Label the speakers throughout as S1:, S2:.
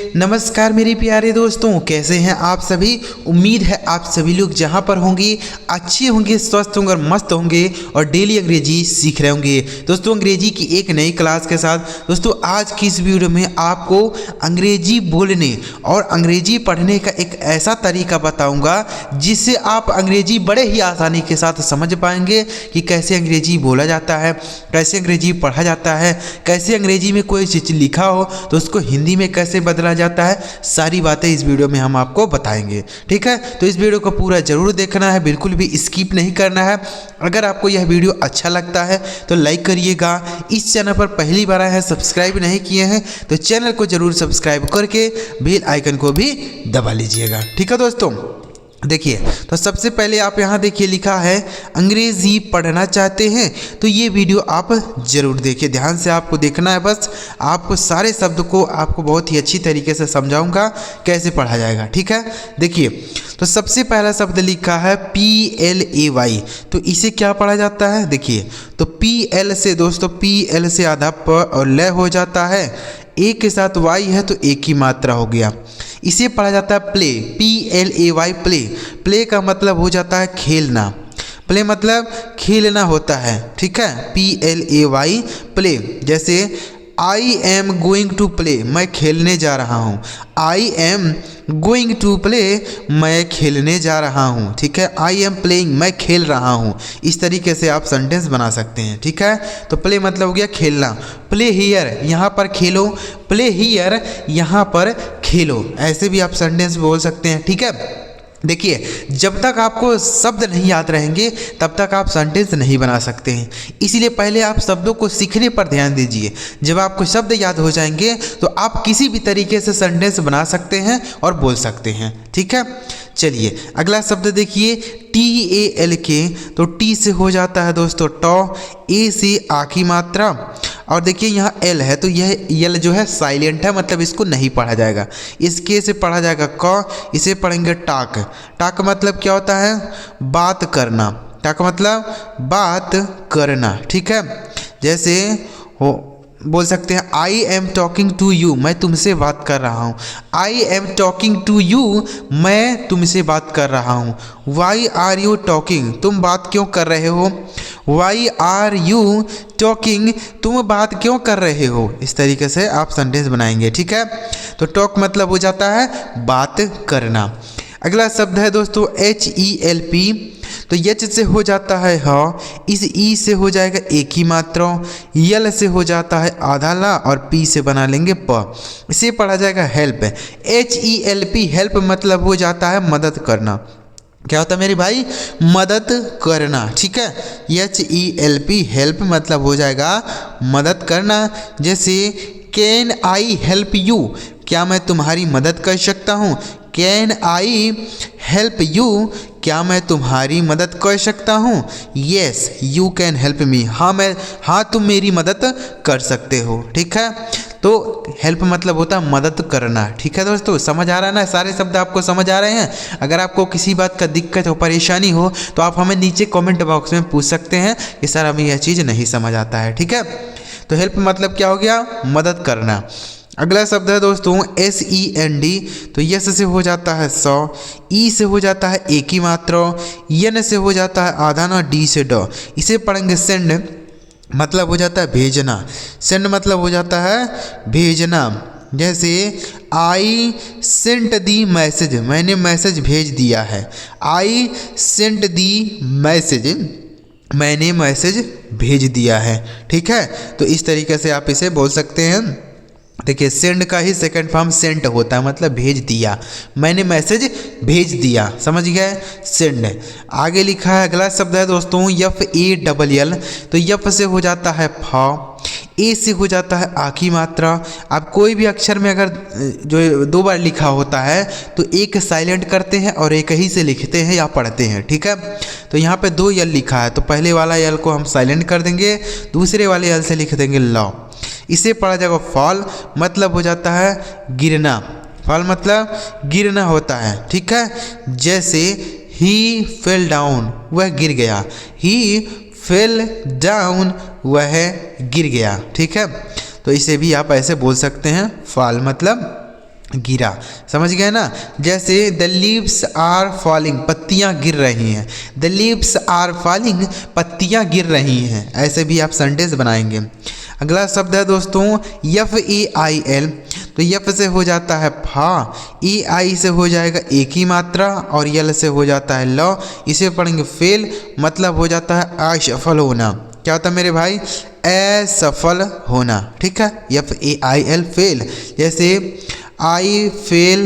S1: नमस्कार मेरे प्यारे दोस्तों, कैसे हैं आप सभी। उम्मीद है आप सभी लोग जहां पर होंगे अच्छे होंगे, स्वस्थ होंगे और मस्त होंगे और डेली अंग्रेजी सीख रहे होंगे। दोस्तों अंग्रेजी की एक नई क्लास के साथ दोस्तों आज की इस वीडियो में आपको अंग्रेजी बोलने और अंग्रेजी पढ़ने का एक ऐसा तरीका बताऊंगा जिससे आप अंग्रेजी बड़े ही आसानी के साथ समझ पाएंगे कि कैसे अंग्रेजी बोला जाता है, कैसे अंग्रेजी पढ़ा जाता है, कैसे अंग्रेजी में कोई चीज़ लिखा हो तो उसको हिंदी में कैसे बदला जाता है। सारी बातें इस वीडियो में हम आपको बताएंगे, ठीक है। तो इस वीडियो को पूरा जरूर देखना है, बिल्कुल भी स्किप नहीं करना है। अगर आपको यह वीडियो अच्छा लगता है तो लाइक करिएगा। इस चैनल पर पहली बार आए हैं, सब्सक्राइब नहीं किए हैं तो चैनल को जरूर सब्सक्राइब करके बेल आइकन को भी दबा लीजिएगा, ठीक है दोस्तों। देखिए तो सबसे पहले आप यहाँ देखिए लिखा है अंग्रेज़ी पढ़ना चाहते हैं तो ये वीडियो आप ज़रूर देखिए, ध्यान से आपको देखना है। बस आपको सारे शब्द को आपको बहुत ही अच्छी तरीके से समझाऊंगा कैसे पढ़ा जाएगा, ठीक है। देखिए तो सबसे पहला शब्द लिखा है PLAY, तो इसे क्या पढ़ा जाता है। देखिए तो PL से दोस्तों PL से आधा प और ल हो जाता है, एक के साथ वाई है तो एक ही मात्रा हो गया। इसे पढ़ा जाता है प्ले, PLAY प्ले। प्ले का मतलब हो जाता है खेलना, प्ले मतलब खेलना होता है, ठीक है। PLAY play. जैसे I am going to play, मैं खेलने जा रहा हूँ। I am going to play, मैं खेलने जा रहा हूँ, ठीक है। आई एम प्लेइंग, मैं खेल रहा हूँ। इस तरीके से आप सेंटेंस बना सकते हैं, ठीक है। तो प्ले मतलब हो गया खेलना। प्ले हियर, यहाँ पर खेलो। प्ले हियर, यहाँ पर खेलो। ऐसे भी आप सेंटेंस बोल सकते हैं, ठीक है। देखिए जब तक आपको शब्द नहीं याद रहेंगे तब तक आप सेंटेंस नहीं बना सकते हैं, इसीलिए पहले आप शब्दों को सीखने पर ध्यान दीजिए। जब आपको शब्द याद हो जाएंगे तो आप किसी भी तरीके से सेंटेंस बना सकते हैं और बोल सकते हैं, ठीक है। चलिए अगला शब्द देखिए TALK, तो टी से हो जाता है दोस्तों टॉ, ए से आ की मात्रा और देखिए यहाँ एल है तो यह एल जो है साइलेंट है, मतलब इसको नहीं पढ़ा जाएगा। इसके से पढ़ा जाएगा क, इसे पढ़ेंगे टाक। टाक मतलब क्या होता है, बात करना। टाक मतलब बात करना, ठीक है। जैसे हो बोल सकते हैं I am talking to you, मैं तुमसे बात कर रहा हूँ। I am talking to you, मैं तुमसे बात कर रहा हूँ। वाई आर यू टॉकिंग, तुम बात क्यों कर रहे हो। वाई आर यू टॉकिंग, तुम बात क्यों कर रहे हो। इस तरीके से आप सेंटेंस बनाएंगे, ठीक है। तो टॉक मतलब हो जाता है बात करना। अगला शब्द है दोस्तों HELP, तो एच से हो जाता है ह, इस ई से हो जाएगा एक ही मात्रा, यल से हो जाता है आधा ला और पी से बना लेंगे प। इसे पढ़ा जाएगा हेल्प। HELP हेल्प मतलब हो जाता है मदद करना। क्या होता है मेरे भाई, मदद करना, ठीक है। HELP हेल्प मतलब हो जाएगा मदद करना। जैसे कैन आई हेल्प यू, क्या मैं तुम्हारी मदद कर सकता हूँ। कैन आई हेल्प यू, क्या मैं तुम्हारी मदद कर सकता हूँ। Yes you can help me, हाँ तुम मेरी मदद कर सकते हो, ठीक है। तो हेल्प मतलब होता है मदद करना, ठीक है दोस्तों। समझ आ रहा है ना, सारे शब्द आपको समझ आ रहे हैं। अगर आपको किसी बात का दिक्कत हो, परेशानी हो तो आप हमें नीचे कमेंट बॉक्स में पूछ सकते हैं कि सर हमें यह चीज़ नहीं समझ आता है, ठीक है। तो हेल्प मतलब क्या हो गया, मदद करना। अगला शब्द है दोस्तों SEND, तो यस से हो जाता है 100, ई से हो जाता है एक ही मात्रा, यन से हो जाता है आधा ना, डी से ड। इसे पढ़ेंगे सेंड, मतलब हो जाता है भेजना। सेंड मतलब हो जाता है भेजना। जैसे आई सेंट दी मैसेज, मैंने मैसेज भेज दिया है। आई सेंट दी मैसेज, मैंने मैसेज भेज दिया है, ठीक है। तो इस तरीके से आप इसे बोल सकते हैं। देखिए सेंड का ही सेकंड फॉर्म सेंट होता है, मतलब भेज दिया। मैंने मैसेज भेज दिया, समझ गए, सेंड। आगे लिखा है अगला शब्द है दोस्तों FALL, तो यफ से हो जाता है फ, ए से हो जाता है आ की मात्रा। आप कोई भी अक्षर में अगर जो दो बार लिखा होता है तो एक साइलेंट करते हैं और एक ही से लिखते हैं या पढ़ते हैं, ठीक है। तो यहाँ पे 2 यल लिखा है तो पहले वाला यल को हम साइलेंट कर देंगे, दूसरे वाले यल से लिख देंगे लॉ। इसे पढ़ा जाएगा फॉल, मतलब हो जाता है गिरना। फॉल मतलब गिरना होता है, ठीक है। जैसे ही फेल डाउन, वह गिर गया। ही फेल डाउन, वह गिर गया, ठीक है। तो इसे भी आप ऐसे बोल सकते हैं, फॉल मतलब गिरा, समझ गए ना। जैसे द लीव्स आर फॉलिंग, पत्तियां गिर रही हैं। द लीव्स आर फॉलिंग, पत्तियां गिर रही हैं। ऐसे भी आप सेंटेंस बनाएंगे। अगला शब्द है दोस्तों FAIL। तो यफ से हो जाता है फा, EI से हो जाएगा एक ही मात्रा, और यल से हो जाता है लॉ। इसे पढ़ेंगे फेल, मतलब हो जाता है असफल होना। क्या होता है मेरे भाई? असफल होना। ठीक है, FAIL फेल। जैसे आई फेल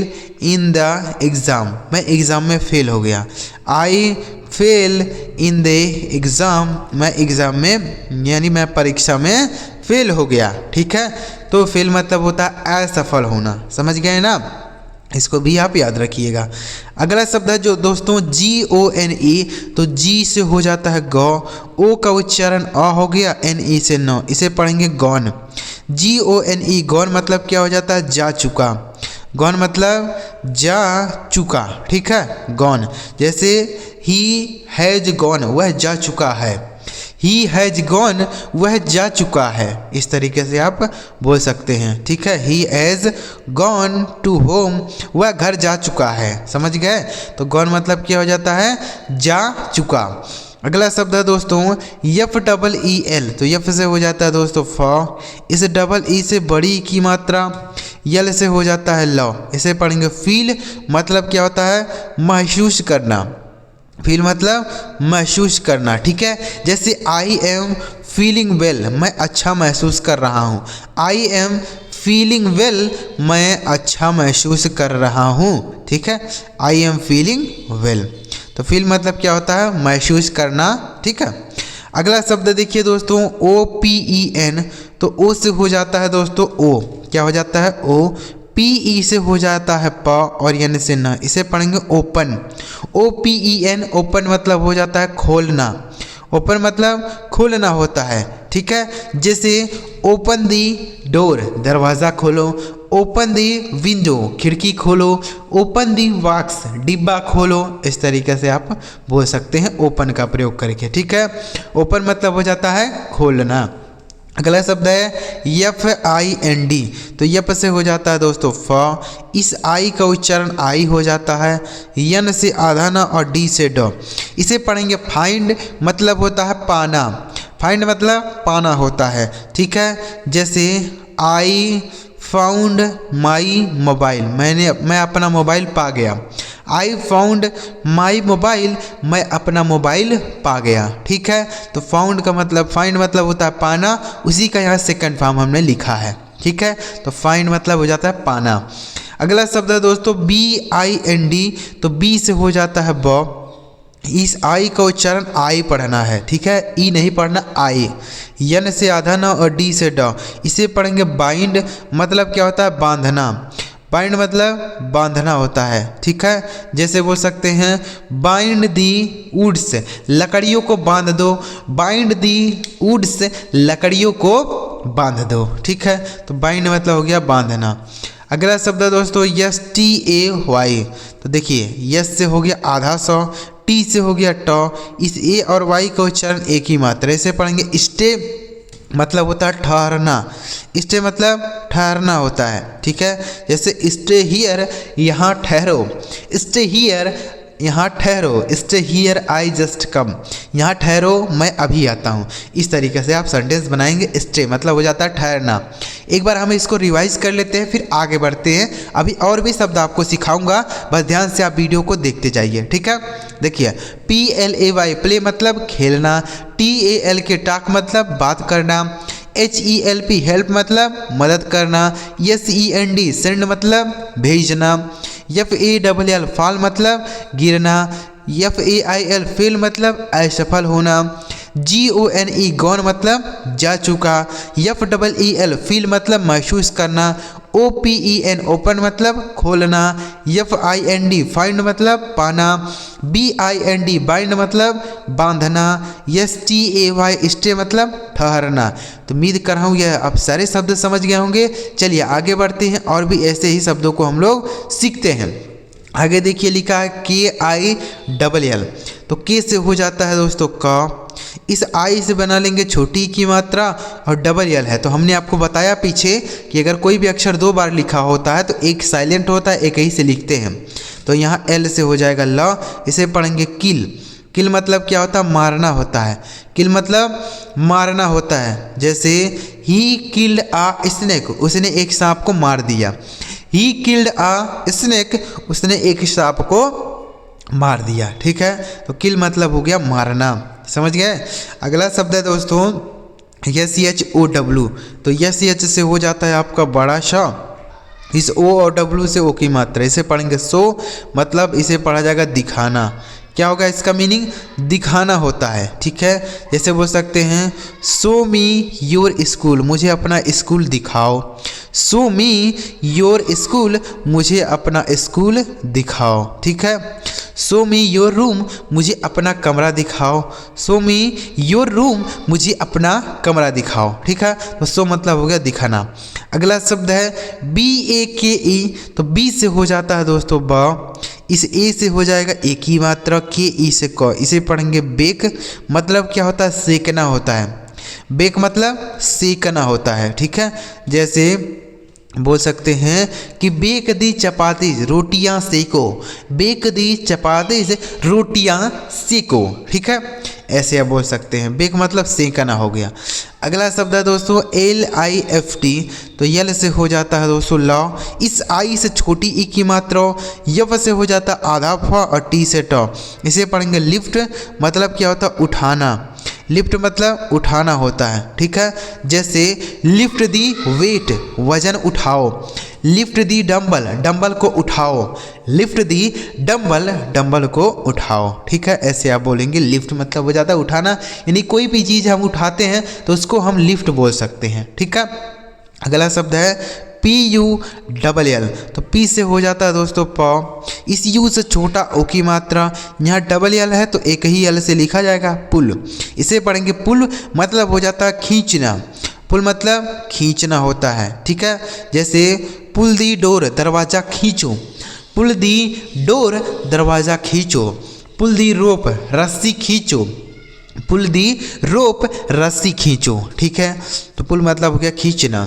S1: इन द एग्ज़ाम, मैं एग्ज़ाम में फेल हो गया। आई फेल इन द एग्ज़ाम, मैं एग्ज़ाम में यानी मैं परीक्षा में फेल हो गया। ठीक है, तो फेल मतलब होता है असफल होना। समझ गए ना, इसको भी आप याद रखिएगा। अगला शब्द है जो दोस्तों GONE। तो जी से हो जाता है गौ, ओ का उच्चारण अ हो गया, NE से न, इसे पढ़ेंगे गौन। GONE, गौन मतलब क्या हो जाता है? जा चुका। गौन मतलब जा चुका। ठीक है, गौन। जैसे ही हैज गॉन, वह जा चुका है। ही हैज गॉन, वह जा चुका है। इस तरीके से आप बोल सकते हैं। ठीक है, he has gone to home, वह घर जा चुका है। समझ गए? तो गॉन मतलब क्या हो जाता है? जा चुका। अगला शब्द है दोस्तों FEEL। तो यफ से हो जाता है दोस्तों फ, इस डबल ई से बड़ी की मात्रा, यल से हो जाता है लॉ। इसे पढ़ेंगे फील, मतलब क्या होता है? महसूस करना। फील मतलब महसूस करना। ठीक है, जैसे आई एम फीलिंग वेल, मैं अच्छा महसूस कर रहा हूँ। आई एम फीलिंग वेल, मैं अच्छा महसूस कर रहा हूँ। ठीक है, आई एम फीलिंग वेल। तो फील मतलब क्या होता है? महसूस करना। ठीक है, अगला शब्द देखिए दोस्तों OPEN। तो ओ से हो जाता है दोस्तों ओ, क्या हो जाता है? ओ। PE से हो जाता है प, और एन से न, इसे पढ़ेंगे ओपन। OPEN, ओपन मतलब हो जाता है खोलना। ओपन मतलब खोलना होता है। ठीक है, जैसे ओपन दी डोर, दरवाज़ा खोलो। ओपन दी विंडो, खिड़की खोलो। ओपन दी बॉक्स, डिब्बा खोलो। इस तरीके से आप बोल सकते हैं ओपन का प्रयोग करके। ठीक है, ओपन मतलब हो जाता है खोलना। अगला शब्द है FIND। तो यप से हो जाता है दोस्तों फ, इस आई का उच्चारण आई हो जाता है, यन से आधा ना और डी से ड। इसे पढ़ेंगे फाइंड, मतलब होता है पाना। फाइंड मतलब पाना होता है। ठीक है, जैसे आई फाउंड माई मोबाइल, मैं अपना मोबाइल पा गया। आई फाउंड माई मोबाइल, मैं अपना मोबाइल पा गया। ठीक है, तो फाउंड का मतलब फाइंड मतलब होता है पाना, उसी का यहाँ सेकंड फॉर्म हमने लिखा है। ठीक है, तो फाइंड मतलब हो जाता है पाना। अगला शब्द है दोस्तों BIND। तो बी से हो जाता है ब, इस आई का उच्चारण आई पढ़ना है। ठीक है, ई नहीं पढ़ना, आई। यन से आधा ना और डी से ड। इसे पढ़ेंगे बाइंड, मतलब क्या होता है? बांधना। बाइंड मतलब बांधना होता है। ठीक है, जैसे बोल सकते हैं बाइंड दी वुड्स, लकड़ियों को बांध दो। बाइंड दी वुड्स, लकड़ियों को बांध दो। ठीक है, तो बाइंड मतलब हो गया बांधना। अगला शब्द है दोस्तों STAY। तो देखिए यस से हो गया आधा सौ, टी से हो गया ट, इस ए और वाई का उच्चारण एक ही मात्रा। इसे पढ़ेंगे स्टे, मतलब होता है ठहरना। स्टे मतलब ठहरना होता है। ठीक है, जैसे स्टे हियर, यहाँ ठहरो। स्टे हियर, यहाँ ठहरो। Stay here I just come, यहाँ ठहरो मैं अभी आता हूँ। इस तरीके से आप सेंटेंस बनाएंगे। स्टे मतलब हो जाता है ठहरना। एक बार हम इसको रिवाइज कर लेते हैं, फिर आगे बढ़ते हैं। अभी और भी शब्द आपको सिखाऊंगा, बस ध्यान से आप वीडियो को देखते जाइए। ठीक है, देखिए PLAY प्ले मतलब खेलना। TAL के टाक मतलब बात करना। HELP हेल्प मतलब मदद करना। SEND सेंड मतलब भेजना। FALL फॉल मतलब गिरना। FAIL फेल मतलब असफल होना। GONE गॉन मतलब जा चुका। FEEL फील मतलब महसूस करना। OPEN ओपन मतलब खोलना। FIND फाइंड मतलब पाना। BIND बाइंड मतलब बांधना। STAY स्टे मतलब ठहरना। तो उम्मीद कर रहा हूँ यह आप सारे शब्द समझ गए होंगे। चलिए आगे बढ़ते हैं और भी ऐसे ही शब्दों को हम लोग सीखते हैं। आगे देखिए लिखा है KILL। तो के से हो जाता है दोस्तों क, इस आई से बना लेंगे छोटी की मात्रा और डबल यल है। तो हमने आपको बताया पीछे कि अगर कोई भी अक्षर 2 बार लिखा होता है तो एक साइलेंट होता है, एक ही से लिखते हैं। तो यहाँ एल से हो जाएगा ल, इसे पढ़ेंगे किल। किल मतलब क्या होता है? मारना होता है। किल मतलब मारना होता है। जैसे ही किल्ड आ स्नेक, उसने एक सांप को मार दिया। ही किल्ड आ स्नेक, उसने एक सांप को मार दिया। ठीक है, तो किल मतलब हो गया मारना, समझ गए। अगला शब्द है दोस्तों SHOW। तो SH से हो जाता है आपका बड़ा श, इस O और W से O की मात्रा, इसे पढ़ेंगे शो, मतलब इसे पढ़ा जाएगा दिखाना। क्या होगा इसका मीनिंग? दिखाना होता है। ठीक है, जैसे बोल सकते हैं शो मी योर स्कूल, मुझे अपना स्कूल दिखाओ। शो मी योर स्कूल, मुझे अपना स्कूल दिखाओ। ठीक है, शो मी योर रूम, मुझे अपना कमरा दिखाओ। शो मी योर रूम, मुझे अपना कमरा दिखाओ। ठीक है, तो शो मतलब हो गया दिखाना। अगला शब्द है BAKE। तो बी से हो जाता है दोस्तों ब, इस ए से हो जाएगा एक ही मात्रा, KE से क, इसे पढ़ेंगे बेक। मतलब क्या होता है? सेकना होता है। बेक मतलब सेकना होता है। ठीक है, जैसे बोल सकते हैं कि बेक दी चपातीज, रोटियां सेको। बेक दी चपातीज, रोटियां सेको। ठीक है, ऐसे आप बोल सकते हैं। बेक मतलब सेकना हो गया। अगला शब्द है दोस्तों LIFT। तो यल से हो जाता है दोस्तों लॉ, इस आई से छोटी ई की मात्रा, यफ से हो जाता है आधा फ और टी से ट, इसे पढ़ेंगे लिफ्ट। मतलब क्या होता है? उठाना। लिफ्ट मतलब उठाना होता है। ठीक है, जैसे लिफ्ट दी वेट, वजन उठाओ। लिफ्ट दी डंबल, डंबल को उठाओ। लिफ्ट दी डंबल, डंबल को उठाओ। ठीक है, ऐसे आप बोलेंगे। लिफ्ट मतलब हो जाता है उठाना, यानी कोई भी चीज़ हम उठाते हैं तो उसको हम लिफ्ट बोल सकते हैं। ठीक है, अगला शब्द है PULL। तो पी से हो जाता है दोस्तों प, इस यू से छोटा ओ की मात्रा, यहाँ डबल यल है तो एक ही यल से लिखा जाएगा पुल, इसे पढ़ेंगे पुल। मतलब हो जाता है खींचना। पुल मतलब खींचना होता है। ठीक है, जैसे पुल दी डोर, दरवाज़ा खींचो। पुल दी डोर, दरवाज़ा खींचो। पुल दी रोप, रस्सी खींचो। पुल दी रोप, रस्सी खींचो। ठीक है, तो पुल मतलब हो गया खींचना।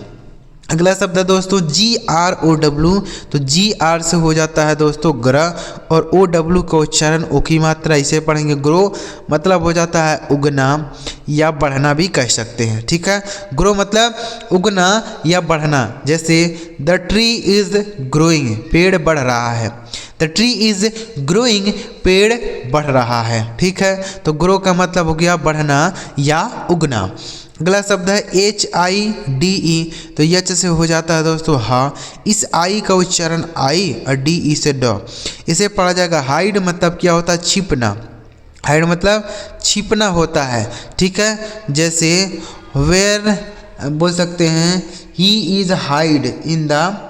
S1: अगला शब्द है दोस्तों GROW। तो GR से हो जाता है दोस्तों ग्रह, और OW का उच्चारण ओ की मात्रा, इसे पढ़ेंगे ग्रो। मतलब हो जाता है उगना या बढ़ना भी कह सकते हैं। ठीक है, ग्रो मतलब उगना या बढ़ना। जैसे द ट्री इज ग्रोइंग, पेड़ बढ़ रहा है। द ट्री इज ग्रोइंग, पेड़ बढ़ रहा है। ठीक है, तो ग्रो का मतलब हो गया बढ़ना या उगना। अगला शब्द है HIDE। तो यच से हो जाता है दोस्तों हा, इस आई का उच्चारण आई और DE से ड, इसे पढ़ा जाएगा हाइड। मतलब क्या होता है? छिपना। हाइड मतलब छिपना होता है। ठीक है, जैसे वेयर बोल सकते हैं he is hide in the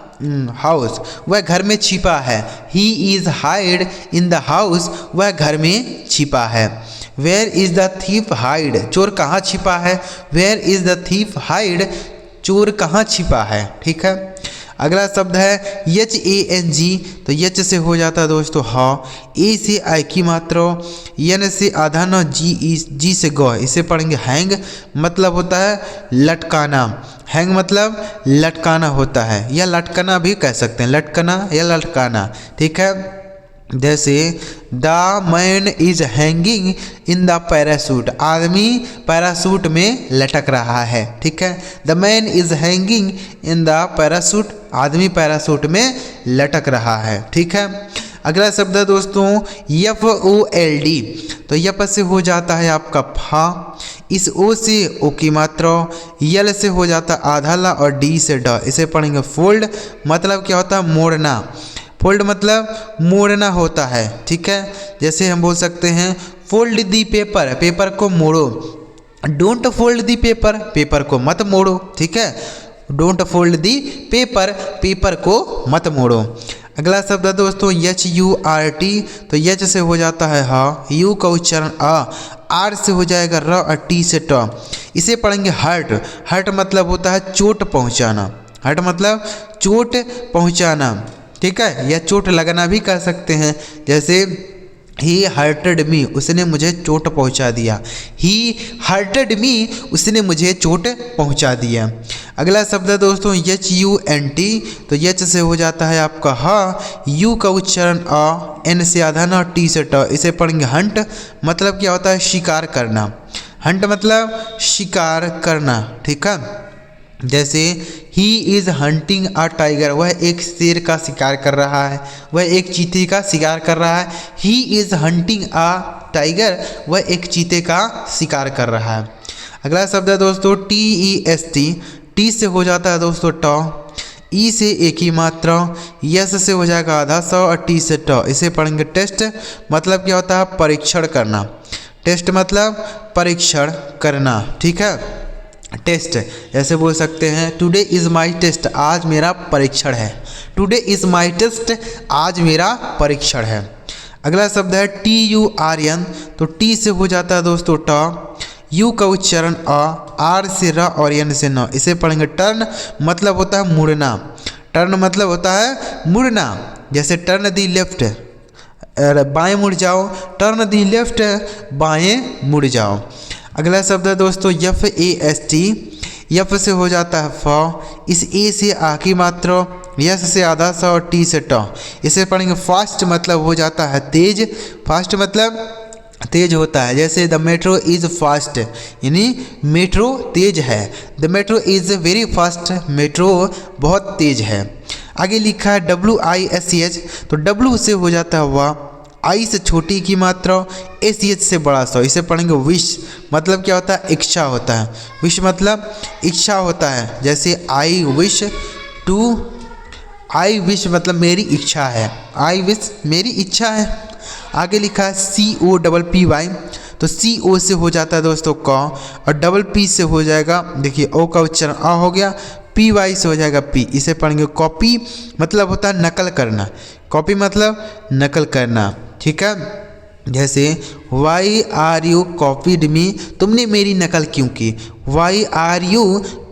S1: house, वह घर में छिपा है। He is hide in the house, वह घर में छिपा है। Where is the thief hide, चोर कहाँ छिपा है। Where is the thief hide, चोर कहाँ छिपा है। ठीक है, अगला शब्द है HANG। तो यच से हो जाता है दोस्तों हा, ए से आई की मात्रा, यन से आधा न, जी से ग, इसे पढ़ेंगे हैंग। मतलब होता है लटकाना। हैंग मतलब लटकाना होता है, या लटकाना भी कह सकते हैं, लटकना या लटकाना। ठीक है, जैसे the man is hanging in the parachute, आदमी पैरासूट में लटक रहा है। ठीक है, the man is hanging in the parachute, आदमी पैरासूट में लटक रहा है। ठीक है, अगला शब्द है दोस्तों FOLD। तो यप से हो जाता है आपका फा, इस ओ से ओ की मात्रा, यल से हो जाता है आधा ला और डी से ड, इसे पढ़ेंगे फोल्ड। मतलब क्या होता है? मोड़ना। फोल्ड मतलब मोड़ना होता है। ठीक है, जैसे हम बोल सकते हैं फोल्ड दी पेपर, पेपर को मोड़ो। Don't fold the paper, paper को मत मोड़ो। ठीक है, don't fold the paper, paper को मत मोड़ो। अगला शब्द है दोस्तों HURT। तो यच से हो जाता है हा, यू का उच्चारण आ, आर से हो जाएगा र और टी से ट, इसे पढ़ेंगे हर्ट। हर्ट मतलब होता है चोट पहुंचाना। हर्ट मतलब चोट पहुंचाना। ठीक है, या चोट लगना भी कह सकते हैं। जैसे ही हर्टेड मी, उसने मुझे चोट पहुंचा दिया। ही हर्टेड मी, उसने मुझे चोट पहुंचा दिया। अगला शब्द है दोस्तों HUNT, तो एच से हो जाता है आपका ह, यू का उच्चारण अ, एन से आधा न, टी से ट, इसे पढ़ेंगे हंट। मतलब क्या होता है? शिकार करना। हंट मतलब शिकार करना, ठीक है। जैसे he is hunting a tiger, वह एक शेर का शिकार कर रहा है, वह एक चीते का शिकार कर रहा है। He is hunting a tiger, वह एक चीते का शिकार कर रहा है। अगला शब्द है दोस्तों TEST, टी से हो जाता है दोस्तों ट, ई से एक ही मात्रा, यस से हो जाएगा आधा स और टी से ट, इसे पढ़ेंगे टेस्ट। मतलब क्या होता है? परीक्षण करना। टेस्ट मतलब परीक्षण करना, ठीक है। टेस्ट ऐसे बोल सकते हैं, टुडे इज़ माई टेस्ट, आज मेरा परीक्षण है। टुडे इज़ माई टेस्ट, आज मेरा परीक्षण है। अगला शब्द है TURN, तो टी से हो जाता है दोस्तों ट, यू का उच्चारण अ, आर से र और एन से न, इसे पढ़ेंगे टर्न। मतलब होता है मुड़ना। टर्न मतलब होता है मुड़ना। जैसे टर्न दी लेफ्ट, बाएं मुड़ जाओ, टर्न दी लेफ्ट, बाएं मुड़ जाओ। अगला शब्द है दोस्तों FAST, यफ से हो जाता है फ, इस ए से आ की मात्रा, यस से आधा सा और टी से ट, इसे पढ़ेंगे फास्ट। मतलब हो जाता है तेज। फास्ट मतलब तेज होता है। जैसे द मेट्रो इज़ फास्ट, यानी मेट्रो तेज है। The metro is very fast, metro बहुत तेज है। आगे लिखा है WISH, तो W से हो जाता है वाह, आई से छोटी की मात्रा, SH से बड़ा सा, इसे पढ़ेंगे विश। मतलब क्या होता है? इच्छा होता है। विश मतलब इच्छा होता है। जैसे आई विश मतलब मेरी इच्छा है। आई विश मेरी इच्छा है। आगे लिखा है COPPY, तो CO से हो जाता है दोस्तों क, और PP से हो जाएगा, देखिए ओ का उच्चारण आ हो गया, PY से हो जाएगा P, इसे पढ़ेंगे कॉपी। मतलब होता है नकल करना। कॉपी मतलब नकल करना, ठीक है। जैसे Y are you copied me, तुमने मेरी नकल क्यों की। Y are you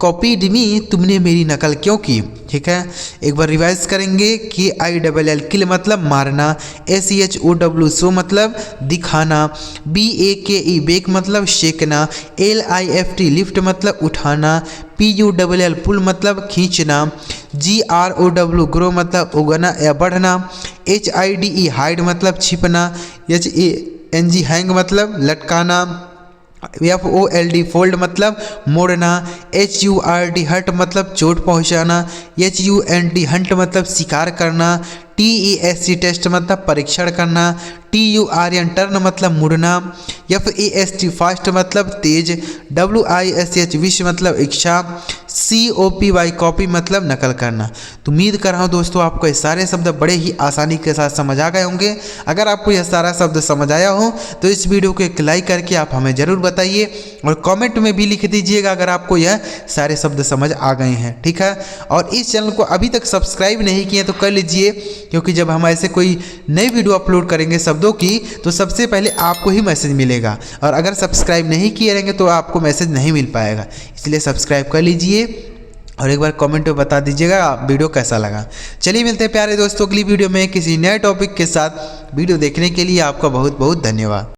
S1: copied me, तुमने मेरी नकल क्यों की, ठीक है। एक बार रिवाइज करेंगे। KILL किल मतलब मारना, SHOW शो मतलब दिखाना, BAKE बेक मतलब शेकना, LIFT लिफ्ट मतलब उठाना, PULL पुल मतलब खींचना, GROW ग्रो मतलब उगना या बढ़ना, HIDE हाइड मतलब छिपना, HANG हैंग मतलब लटकाना, FOLD फोल्ड मतलब मोड़ना, HURT हट मतलब चोट पहुंचाना, HUNT हंट मतलब शिकार करना, TEST टेस्ट मतलब परीक्षण करना, TURN टर्न मतलब मुड़ना, FAST फास्ट मतलब तेज, WISH विश मतलब इच्छा, COPY कॉपी मतलब नकल करना। तो उम्मीद कर रहा हूँ दोस्तों आपको ये सारे शब्द बड़े ही आसानी के साथ समझ आ गए होंगे। अगर आपको यह सारा शब्द समझ आया हो तो इस वीडियो को एक लाइक करके आप हमें ज़रूर बताइए, और कमेंट में भी लिख दीजिएगा अगर आपको यह सारे शब्द समझ आ गए हैं, ठीक है। और इस चैनल को अभी तक सब्सक्राइब नहीं किए तो कर लीजिए, क्योंकि जब हम ऐसे कोई नई वीडियो अपलोड करेंगे शब्दों की तो सबसे पहले आपको ही मैसेज मिलेगा, और अगर सब्सक्राइब नहीं किए रहेंगे तो आपको मैसेज नहीं मिल पाएगा। इसलिए सब्सक्राइब कर लीजिए और एक बार कमेंट में बता दीजिएगा वीडियो कैसा लगा। चलिए मिलते हैं प्यारे दोस्तों अगली वीडियो में किसी नए टॉपिक के साथ। वीडियो देखने के लिए आपका बहुत बहुत धन्यवाद।